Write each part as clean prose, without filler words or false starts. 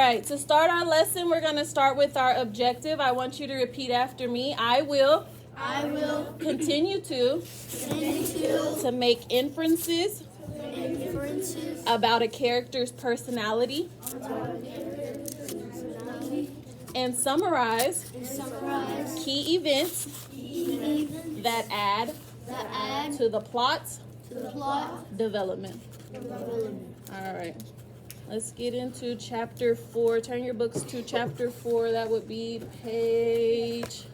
right, to start our lesson, we're going to start with our objective. I want you to repeat after me. I will continue to make inferences about a character's personality and summarize key events that add to the plot's development. All right. Let's get into chapter 4. Turn your books to chapter 4. That would be page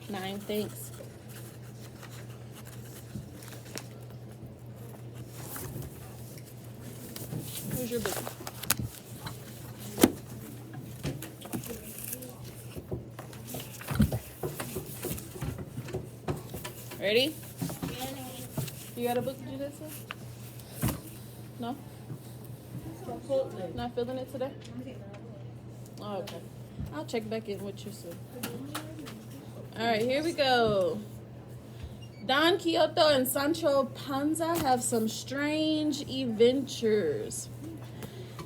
9. Thanks. Where's your book? Ready? You got a book, Janessa? No? Not feeling it today? Oh, okay. I'll check back in with you soon. All right, here we go. Don Quixote and Sancho Panza have some strange adventures.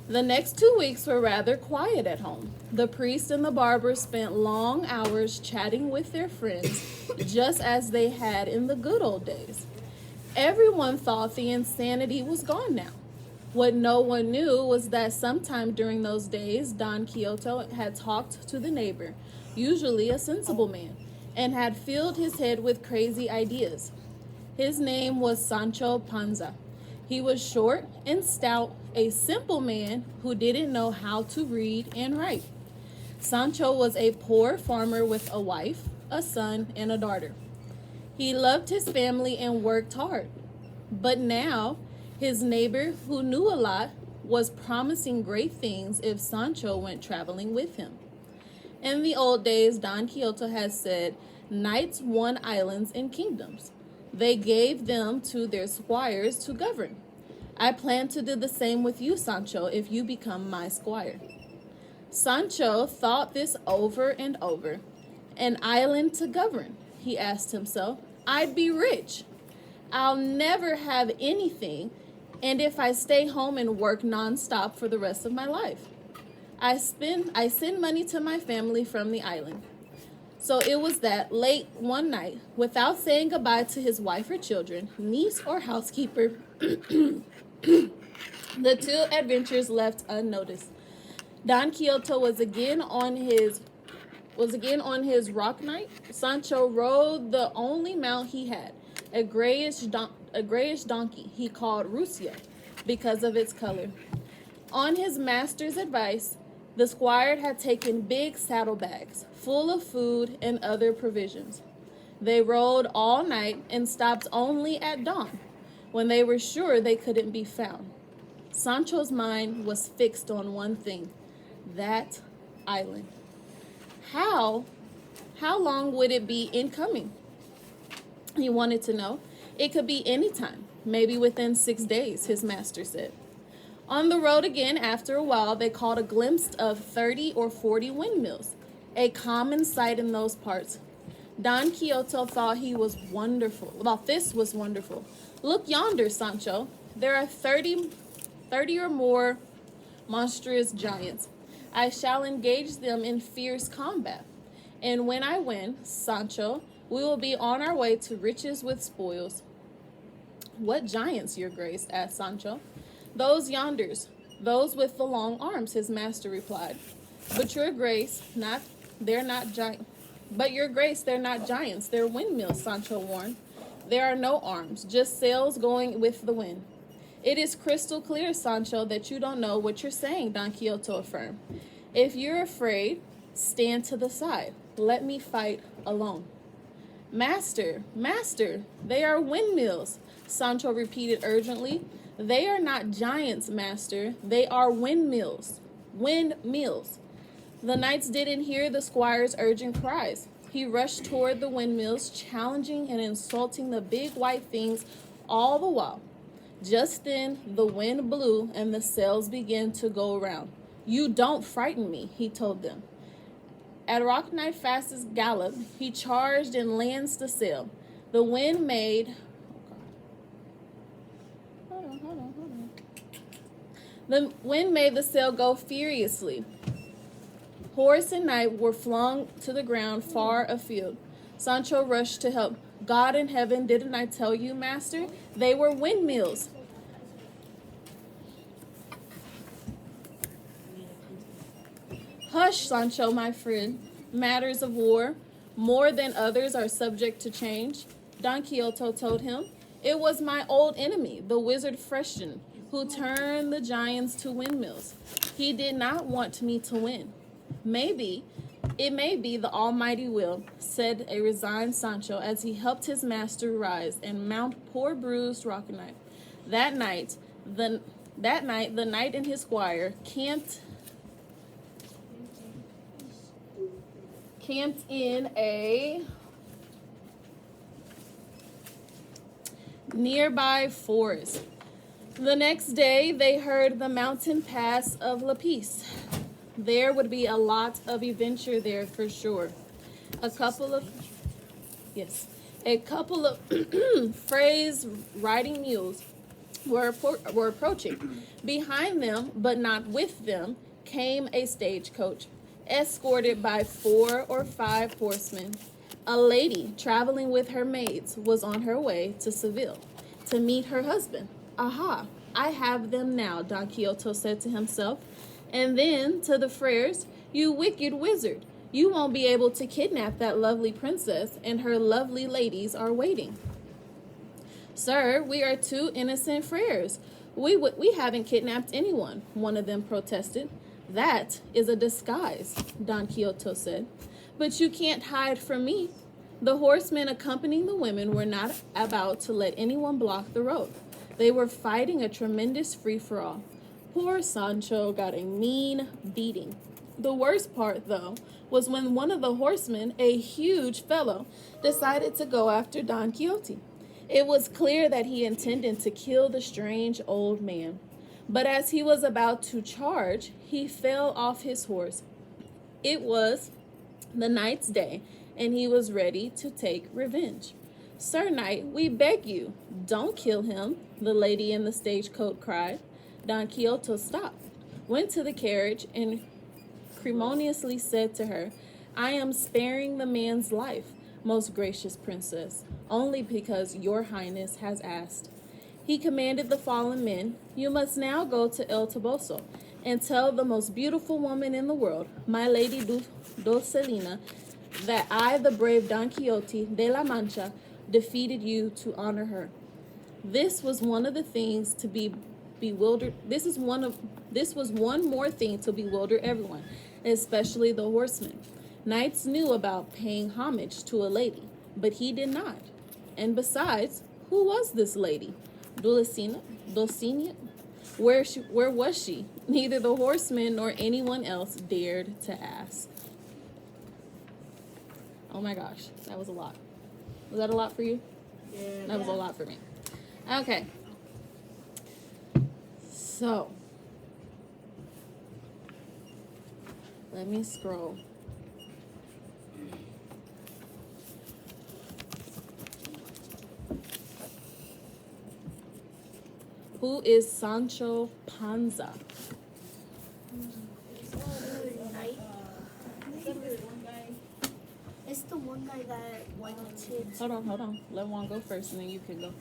The next 2 weeks were rather quiet at home. The priest and the barber spent long hours chatting with their friends, just as they had in the good old days. Everyone thought the insanity was gone now. What no one knew was that sometime during those days, Don Quixote had talked to the neighbor, usually a sensible man, and had filled his head with crazy ideas. His name was Sancho Panza. He was short and stout, a simple man who didn't know how to read and write. Sancho was a poor farmer with a wife, a son, and a daughter. He loved his family and worked hard. But now, his neighbor, who knew a lot, was promising great things if Sancho went traveling with him. In the old days, Don Quixote had said, knights won islands and kingdoms. They gave them to their squires to govern. I plan to do the same with you, Sancho, if you become my squire. Sancho thought this over and over. An island to govern, he asked himself. I'd be rich. I'll never have anything, and if I stay home and work nonstop for the rest of my life. I send money to my family from the island. So it was that late one night, without saying goodbye to his wife or children, niece or housekeeper, the two adventurers left unnoticed. Don Quixote was again on his rock knight. Sancho rode the only mount he had, a grayish donkey he called Russia because of its color. On his master's advice, the squire had taken big saddlebags full of food and other provisions. They rode all night and stopped only at dawn, when they were sure they couldn't be found. Sancho's mind was fixed on one thing, that island. How long would it be in coming? He wanted to know. It could be any time, maybe within 6 days, his master said. On the road again, after a while, they caught a glimpse of 30 or 40 windmills, a common sight in those parts. Don Quixote thought this was wonderful. Look yonder, Sancho. There are 30 or more monstrous giants. I shall engage them in fierce combat. And when I win, Sancho, we will be on our way to riches with spoils. What giants, your grace? Asked Sancho. Those yonders, those with the long arms, his master replied. But your grace, they're not giants, they're windmills, Sancho warned. There are no arms, just sails going with the wind. It is crystal clear, Sancho, that you don't know what you're saying, Don Quixote affirmed. If you're afraid, stand to the side. Let me fight alone. Master, they are windmills, Sancho repeated urgently. They are not giants, master. They are windmills. Windmills. The knights didn't hear the squire's urgent cries. He rushed toward the windmills, challenging and insulting the big white things all the while. Just then, the wind blew and the sails began to go around. You don't frighten me, he told them. At Rock Knight fastest gallop, he charged and lanced the sail. The wind made The wind made the sail go furiously. Horse and knight were flung to the ground far afield. Sancho rushed to help. God in heaven, didn't I tell you, master? They were windmills. Hush, Sancho, my friend. Matters of war, more than others, are subject to change. Don Quixote told him. It was my old enemy, the wizard Freshton, who turned the giants to windmills. He did not want me to win. It may be the almighty will, said a resigned Sancho as he helped his master rise and mount poor bruised Rocket Knight. That night, the knight and his squire camped in a nearby forest. The next day, they heard the mountain pass of La Peace. There would be a lot of adventure there for sure. A couple of phrase riding mules were approaching. Behind them, but not with them, came a stagecoach, escorted by 4 or 5 horsemen. A lady traveling with her maids was on her way to Seville to meet her husband. Aha, I have them now, Don Quixote said to himself. And then to the friars, you wicked wizard, you won't be able to kidnap that lovely princess, and her lovely ladies are waiting. Sir, we are 2 innocent friars. We haven't kidnapped anyone, one of them protested. That is a disguise, Don Quixote said. But you can't hide from me. The horsemen accompanying the women were not about to let anyone block the road. They were fighting a tremendous free-for-all. Poor Sancho got a mean beating. The worst part, though, was when one of the horsemen, a huge fellow, decided to go after Don Quixote. It was clear that he intended to kill the strange old man. But as he was about to charge, he fell off his horse. It was the knight's day, and he was ready to take revenge. Sir Knight, we beg you, don't kill him, the lady in the stagecoach cried. Don Quixote stopped, went to the carriage, and ceremoniously said to her, I am sparing the man's life, most gracious princess, only because your highness has asked. He commanded the fallen men, you must now go to El Toboso and tell the most beautiful woman in the world, my lady Dulcinea, that I, the brave Don Quixote de la Mancha, defeated you to honor her. This was one of the things to be bewildered. This was one more thing to bewilder everyone, especially the horsemen. Knights knew about paying homage to a lady, but he did not. And besides, who was this lady? Dulcinea? Where was she? Neither the horsemen nor anyone else dared to ask. Oh my gosh, that was a lot. Was that a lot for you? Yeah. That was a lot for me. Okay. So, let me scroll. Who is Sancho Panza? It's the one guy that wanted. Hold on. Let one go first and then you can go.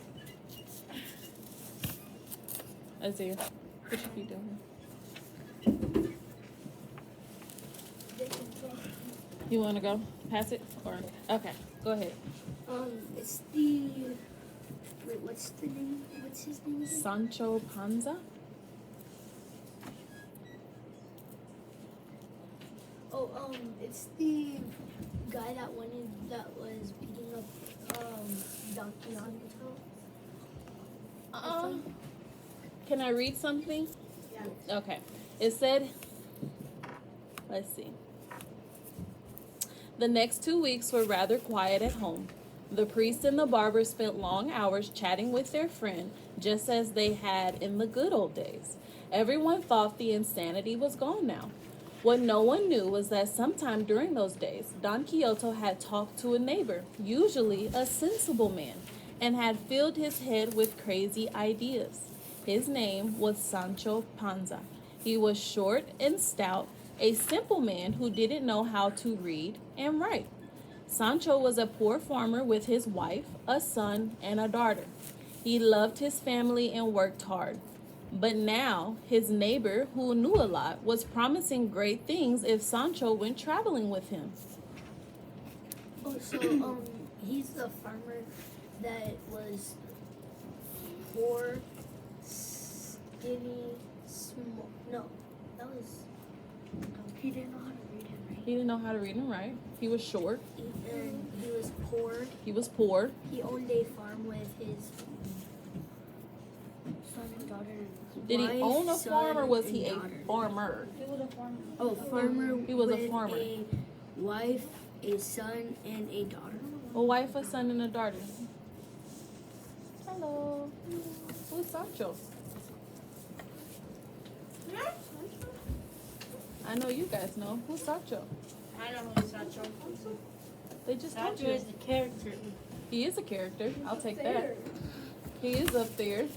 Isaiah, put your feet down here. You want to go? Pass it? Or okay, go ahead. It's the. Wait, what's the name? What's his name again? Sancho Panza? Oh, it's the guy that was beating up Don Quixote. Can I read something? Yeah. Okay. It said, let's see. The next 2 weeks were rather quiet at home. The priest and the barber spent long hours chatting with their friend, just as they had in the good old days. Everyone thought the insanity was gone now. What no one knew was that sometime during those days, Don Quixote had talked to a neighbor, usually a sensible man, and had filled his head with crazy ideas. His name was Sancho Panza. He was short and stout, a simple man who didn't know how to read and write. Sancho was a poor farmer with his wife, a son, and a daughter. He loved his family and worked hard. But now, his neighbor, who knew a lot, was promising great things if Sancho went traveling with him. Oh, so he's the farmer that was poor, skinny, small. No, that was. He didn't know how to read and write. He didn't know how to read and write. He was short. And he was poor. He was poor. He owned a farm with his son and daughter. Did he own a son, farm or was and he a daughter. farmer? He was a farmer. Oh, farmer. He was a with farmer. A wife, a son, and a daughter. A wife, a son, and a daughter. Hello. Who's Sancho? I know you guys know. Who's Sancho? I know who Sancho. They just told Sancho you. is the character. He is a character. I'll take that. He is up there.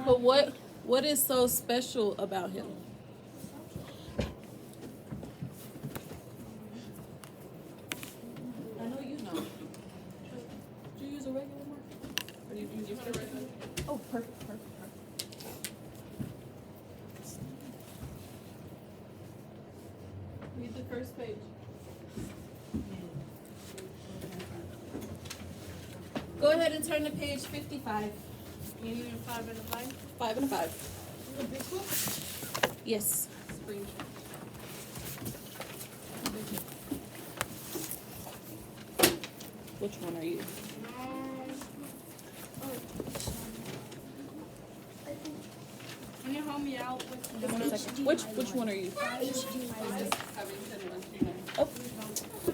But what is so special about him? I know you know. Do you use a regular marker? Or do you use a regular? Oh, perfect. Read the first page. Go ahead and turn to page 55. You need a 5 and a 5? 5 and a 5. Yes. Which one are you? Can you help me out with 1 second. Which one are you? Oh.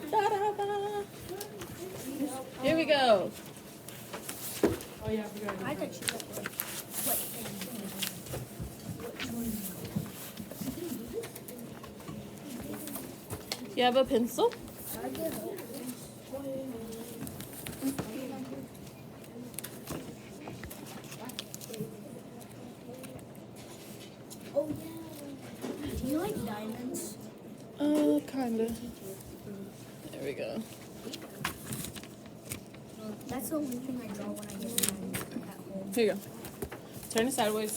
Da-da-da. Here we go. Oh, yeah, we got it. I thought you meant what You have a pencil? Oh yeah. Do you like diamonds? Kinda. There we go. That's the only thing I draw when I get home at home. Here you go. Turn it sideways.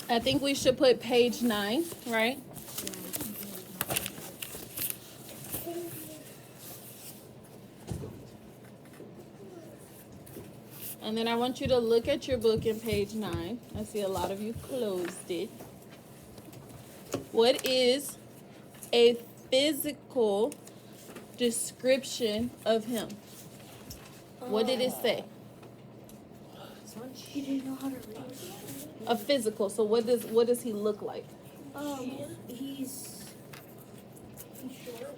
I think we should put page 9, right? And then I want you to look at your book in page 9. I see a lot of you closed it. What is a physical description of him? What did it say? He didn't know how to read. A physical. So what does he look like? He's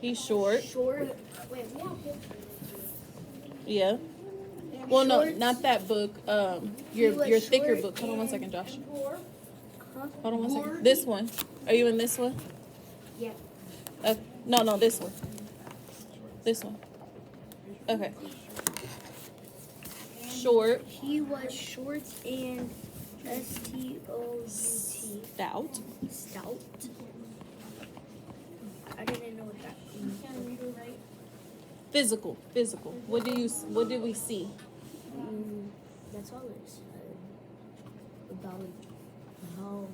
He's short. short. Wait, Yeah. Well, no, Shorts. not that book. He Your was thicker short book. Hold on 1 second, Josh. Huh? Hold on 1 second. This one. Are you in this one? Yeah. No, this one. This one. Okay. Short. He was short and STOUT. Stout. Stout. I didn't know what that means. Physical. What did we see? That's all it said about how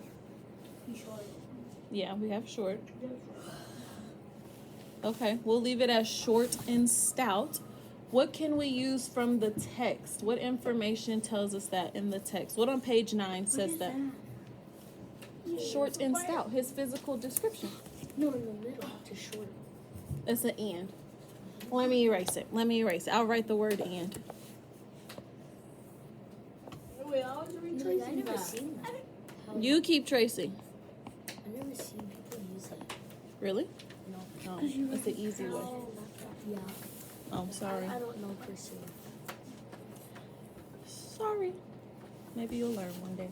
he's short. Yeah, we have short. Okay, we'll leave it as short and stout. What can we use from the text? What information tells us that in the text? What on page 9 says that? Short and stout, his physical description. No, in the middle, to short. It's an and. Let me erase it. I'll write the word and. Wait, I was reading No, I never seen that. You keep tracing. I never seen people use it. Really? No. No, it's the easy way. Yeah. Oh, I'm sorry. I don't know cursive. Sorry. Maybe you'll learn one day.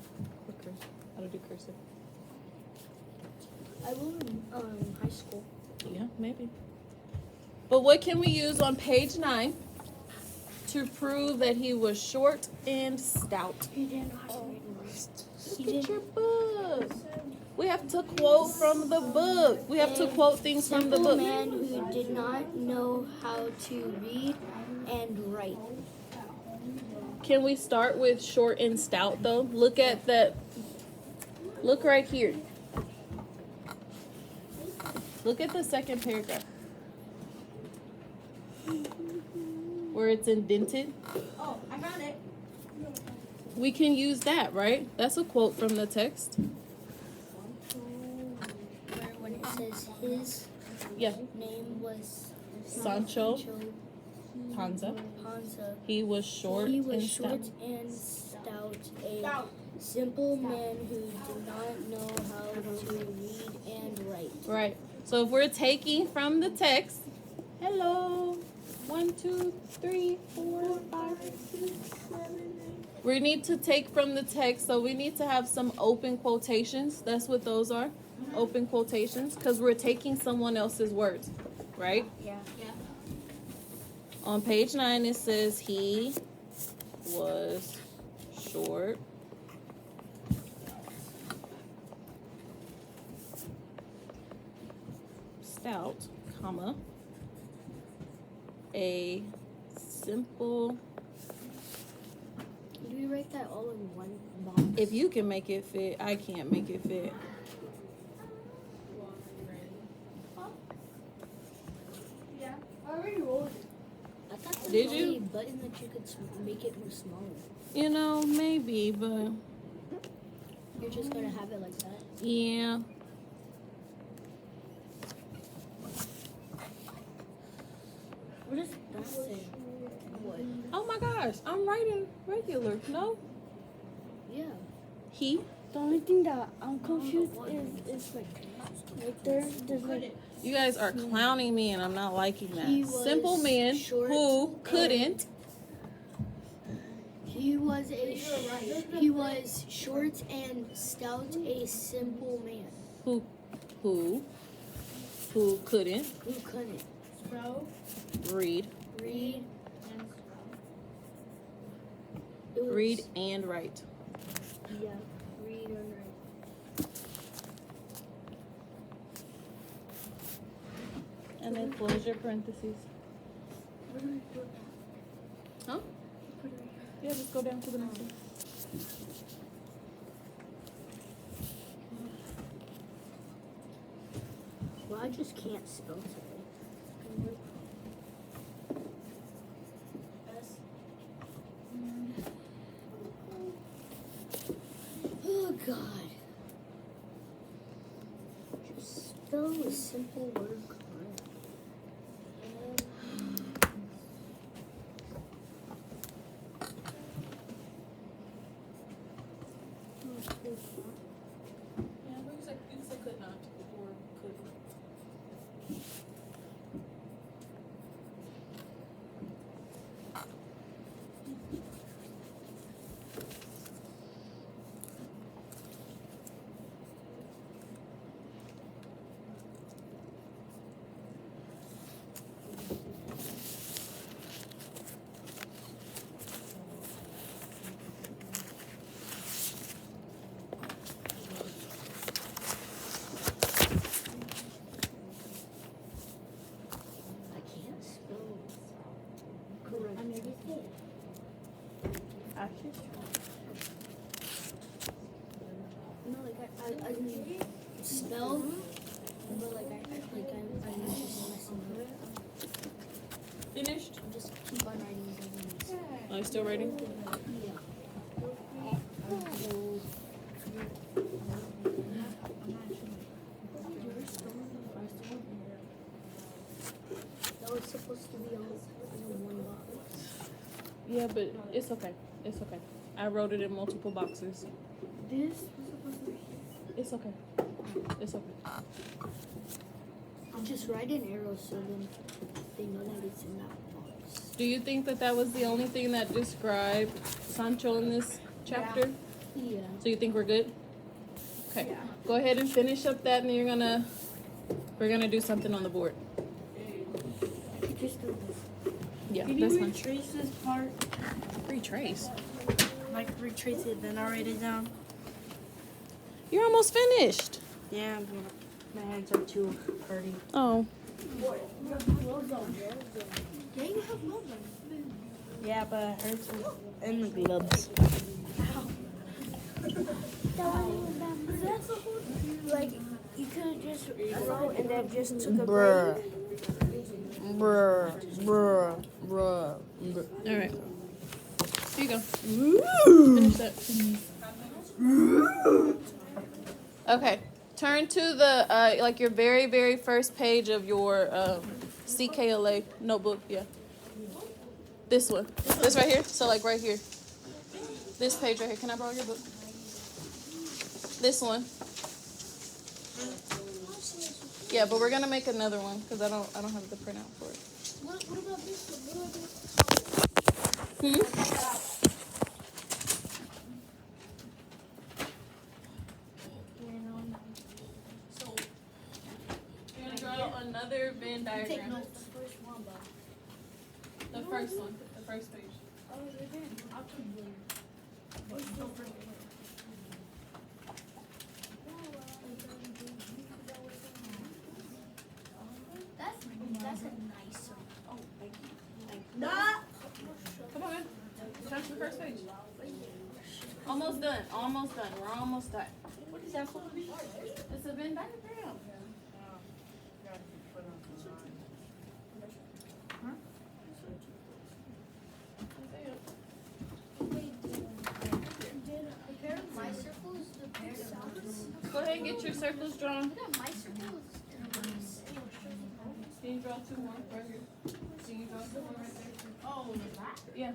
How to do cursive. I will in high school. Yeah, maybe. But what can we use on page 9 to prove that he was short and stout. He didn't know how to read and write. Look at your book. We have to quote from the book. We have to quote things from the Simple book. man who did not know how to read and write. Can we start with short and stout though? Look at that. Look right here. Look at the second paragraph. Where it's indented. Oh, I found it. We can use that, right? That's a quote from the text. Where when it says his Yeah. name was Sancho Panza. Panza. He was short He and was stout. short and stout, a simple man who did not know how to read and write. Right. So if we're taking from the text, hello, 1, 2, 3, 4, 5, 6, 7, 8. We need to take from the text, so we need to have some open quotations. That's what those are, open quotations, because we're taking someone else's words, right? Yeah. On page 9, it says he was short. Stout, comma, a simple, Do we write that all in one box? if you can make it fit, I can't make it fit. Yeah. I already wrote it. I thought there Did was you? only a button that you could make it more smaller. You know, maybe, but You're just gonna have it like that. yeah. What does that say? What? Oh my gosh, I'm writing regular. No? Yeah. He? The only thing that I'm confused is like right there. There's like You guys are clowning me and I'm not liking He that. was Simple man short who and- couldn't. He was short and stout, a simple man Who couldn't who couldn't Spell read read. read and write. Yeah, read and write. And then close your parentheses. What do we put? Huh? Yeah, just go down to the next one. Well, I just can't spell today. Oh God. Just spell a simple word correct. Yeah, you said could not or couldn't. I can't spell correct. No, like I mean, spell, but like I'm just messing up. Finished? Just keep on writing things. Are you still writing? Yeah. That was supposed to be all in one box. Yeah, but it's okay. It's okay. I wrote it in multiple boxes. this was supposed to be here. It's okay. It's okay. I'll just write an arrow so then they know that it's in that box. Do you think that that was the only thing that described Sancho in this chapter? Yeah. So you think we're good? Okay. Go ahead and finish up that, and we're gonna do something on the board. Just do this. Yeah, Can this you one. retrace this part? Retrace. Like retrace it, then I write it down. You're almost finished. Yeah, but my hands are too hurty. Oh. Yeah, you have gloves on. Yeah, but it hurts in the gloves. Like, you could have just throw and then just took a Bruh. break. Bruh. All right. Here you go. Finish that. Okay. Turn to the like your very first page of your CKLA notebook. Yeah. This one. This right here. So like right here. This page right here. Can I borrow your book? This one. Yeah, but we're gonna make another one because I don't have the printout for it. What about this one? What about this? Hmm? So you're gonna draw another Venn diagram. The first one, the first page. That's a nice one. Oh, thank you. Come on, man. Turn to the first page. Almost done. Almost done. We're almost done. What is that for? It's a Venn diagram. My circles, the pair of Go ahead and get your circles drawn. my circles. Can you draw two more right here? Can you draw two more right there? Oh, yeah.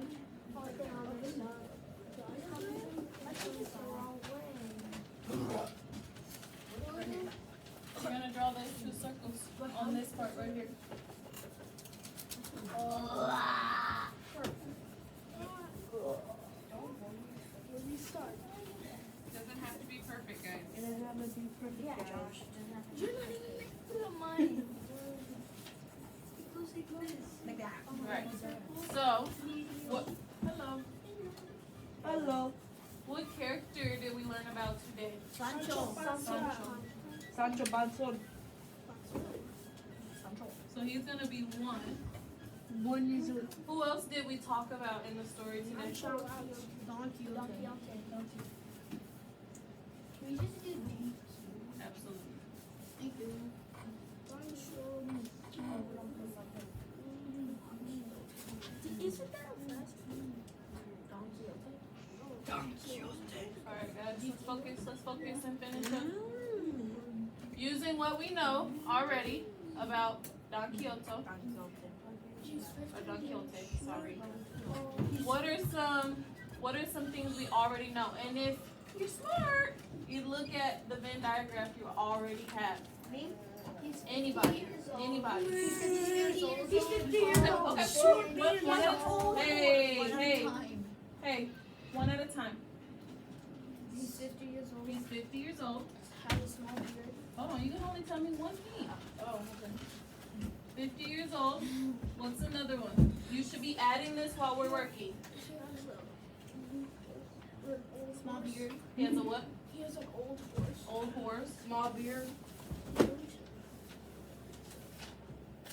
You're gonna draw those two circles on this part right here. Doesn't have to be perfect, guys. It doesn't have to be perfect, Josh. You're not even making up mine. Like that. Right. So, what? Hello. Hello. What character did we learn about today? Sancho. Sancho Panza. So he's gonna be one. One is a Who else did we talk about in the story today? Don Quixote. Can we just do these? Absolutely. Thank you. Isn't that a fast food? Don Quixote. Alright, guys, let's focus and finish up. Using what we know already about Don Quixote. Or Don Quixote, sorry. What are some things we already know? And if you're smart, you look at the Venn diagram you already have. Anybody. He's 50 years old. He's 50 years old. Okay, one at a time. Hey, one at a time. He's 50 years old. He's 50 years old. Has a small beard. Hold on, you can only tell me one thing. Oh, okay. 50 years old. What's another one? You should be adding this while we're working. Small beard. He has a what? He has an old horse. Old horse. small beard.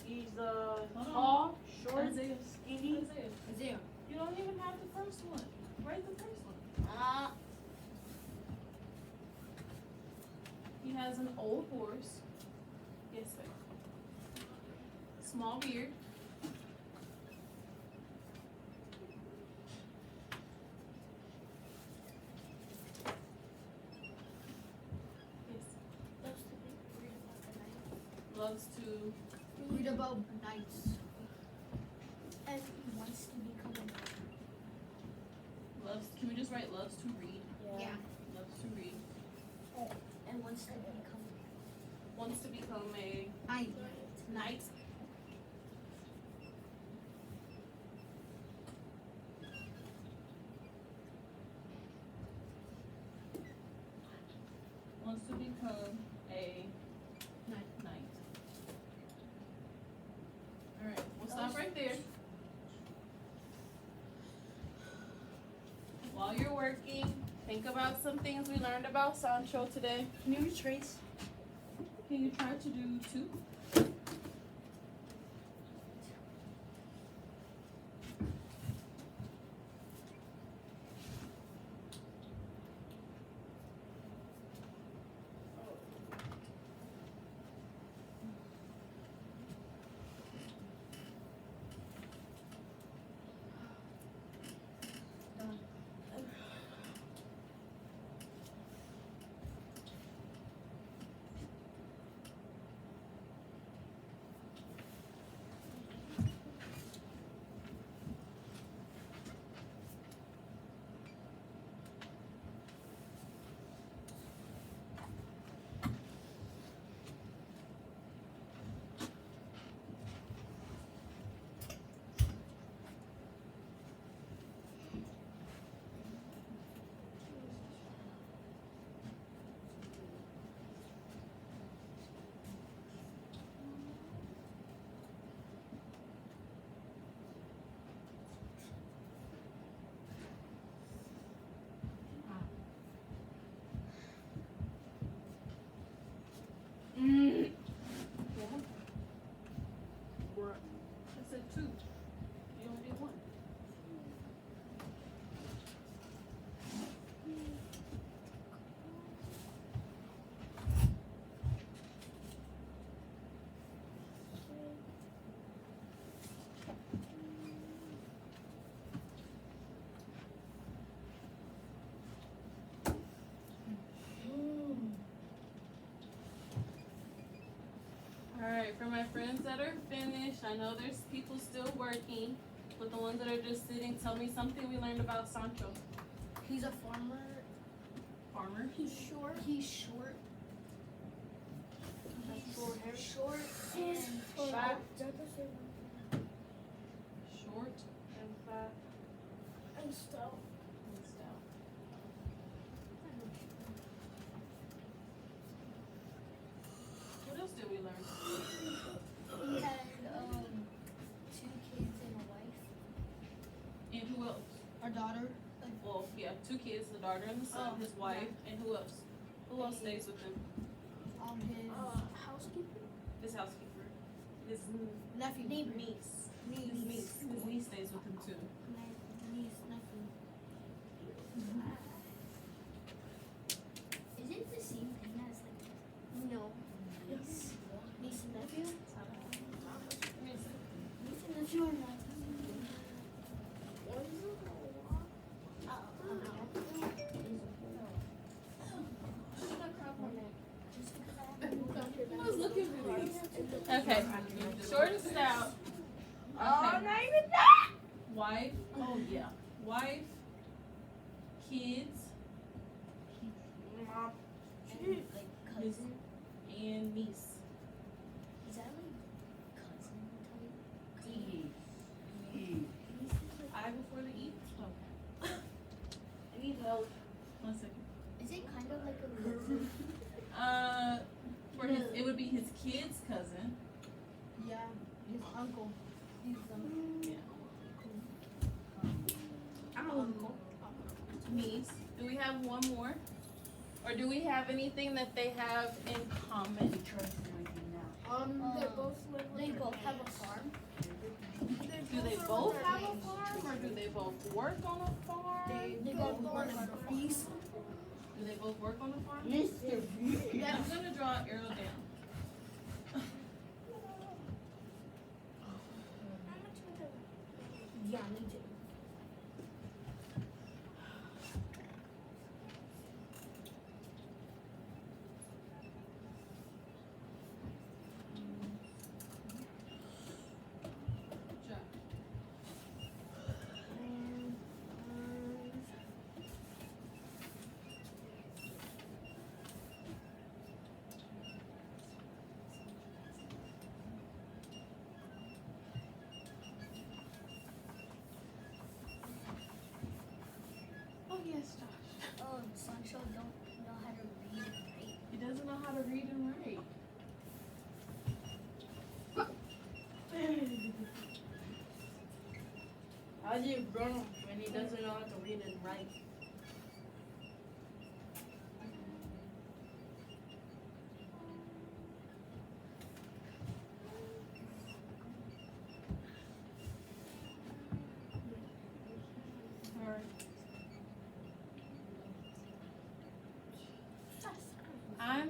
He's tall, short, Isaiah. skinny. Isaiah. You don't even have the first one. Write the first one. He has an old horse. Yes, sir. Small beard. Yes. Loves to. Read about knights. And he wants to become a knight. Loves. Can we just write loves to read? Yeah. Loves to read. And wants to become Wants to become a knight. knight. Wants to become a knight. Alright, we'll stop right there. working. Think about some things we learned about Sancho today. Can you retrace? Can you try to do 2? I said 2. You only did 1. Alright, for my friends that are finished, I know there's people still working, but the ones that are just sitting, tell me something we learned about Sancho. He's a farmer. Farmer? He's short. He's short. Short hair. Short and fat. Short and fat And stout. and stout. What else did we learn? He had 2 kids and a wife. And who else? Our daughter. Well, yeah, 2 kids, the daughter and the son, his wife, and who else? Who else stays with him? His Housekeeper? His housekeeper. His nephew. niece. His niece. His niece stays with him too. Niece, nephew. Is it the same thing as like No. niece and nephew? Niece and nephew are not. Okay. Short and stout. Oh, Okay. not even that! Wife. Oh yeah. Wife. Kids. Mom. And like cousin? And niece. Is that like cousin type? E. I before the E. Okay. I need help. 1 second. Is it kind of like a cousin? For his, it would be his kid's cousin. Yeah, his uncle. He's Yeah. I'm an uncle. Niece. Do we have one more? Or do we have anything that they have in common? They both live with They their both have a parents. farm. Do they both have a farm, or do they both work on a farm? They both work on a piece. Do they both work on a farm? Mr. B. I'm gonna draw an arrow down. Yeah, me too. Good job. Oh yes, Josh. Sancho don't know how to read and write. He doesn't know how to read and write. How's he grown up when he doesn't know how to read and write?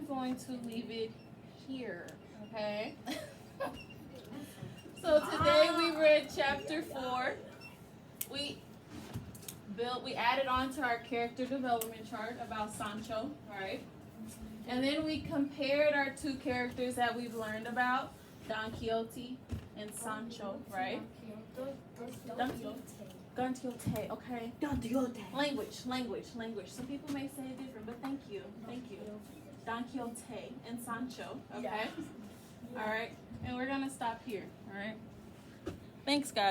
going to leave it here, okay? So today we read chapter 4. We added on to our character development chart about Sancho, right? And then we compared our two characters that we've learned about, Don Quixote and Sancho, right? Don Quixote, okay? Don Quixote. Language. Some people may say it different, but thank you. Don Quixote and Sancho, okay? All right, and we're gonna stop here, all right? Thanks, guys.